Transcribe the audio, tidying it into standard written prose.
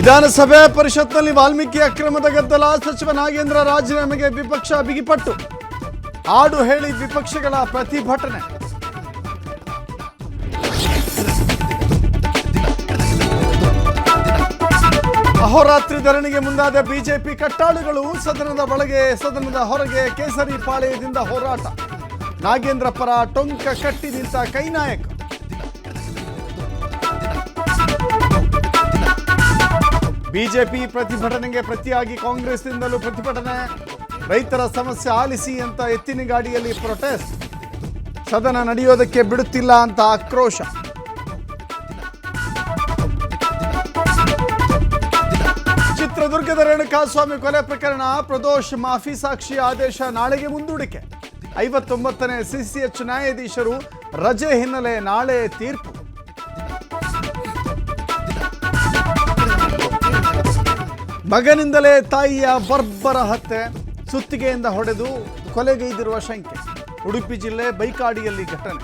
ವಿಧಾನಸಭೆ ಪರಿಷತ್ನಲ್ಲಿ ವಾಲ್ಮೀಕಿ ಅಕ್ರಮದ ಗದ್ದಲ. ಸಚಿವ ನಾಗೇಂದ್ರ ರಾಜೀನಾಮೆಗೆ ವಿಪಕ್ಷ ಬಿಗಿಪಟ್ಟು. ಆಡು ಹೇಳಿ ವಿಪಕ್ಷಗಳ ಪ್ರತಿಭಟನೆ. ಅಹೋರಾತ್ರಿ ಧರಣಿಗೆ ಮುಂದಾದ ಬಿಜೆಪಿ ಕಟ್ಟಾಳುಗಳು. ಸದನದ ಒಳಗೆ ಸದನದ ಹೊರಗೆ ಕೇಸರಿ ಪಾಳೆಯದಿಂದ ಹೋರಾಟ. ನಾಗೇಂದ್ರ ಪರ ಟೊಂಕ ಕಟ್ಟಿ ನಿಂತ ಕೈನಾಯಕ. ಬಿಜೆಪಿ ಪ್ರತಿಭಟನೆಗೆ ಪ್ರತಿಯಾಗಿ ಕಾಂಗ್ರೆಸ್ನಿಂದಲೂ ಪ್ರತಿಭಟನೆ. ರೈತರ ಸಮಸ್ಯೆ ಆಲಿಸಿ ಅಂತ ಎತ್ತಿನ ಗಾಡಿಯಲ್ಲಿ ಪ್ರೊಟೆಸ್ಟ್. ಸದನ ನಡೆಯೋದಕ್ಕೆ ಬಿಡುತ್ತಿಲ್ಲ ಅಂತ ಆಕ್ರೋಶ. ಚಿತ್ರದುರ್ಗದ ರೇಣುಕಾಸ್ವಾಮಿ ಕೊಲೆ ಪ್ರಕರಣ ಪ್ರದೋಷ್ ಮಾಫಿ ಸಾಕ್ಷಿ ಆದೇಶ ನಾಳೆಗೆ ಮುಂದೂಡಿಕೆ. 59ನೇ ಸಿಸಿಎಚ್ ನ್ಯಾಯಾಧೀಶರು ರಜೆ ಹಿನ್ನೆಲೆ ನಾಳೆ ತೀರ್ಪು. ಮಗನಿಂದಲೇ ತಾಯಿಯ ಬರ್ಬರ ಹತ್ಯೆ. ಸುತ್ತಿಗೆಯಿಂದ ಹೊಡೆದು ಕೊಲೆಗೈದಿರುವ ಶಂಕೆ. ಉಡುಪಿ ಜಿಲ್ಲೆ ಬೈಕಾಡಿಯಲ್ಲಿ ಘಟನೆ.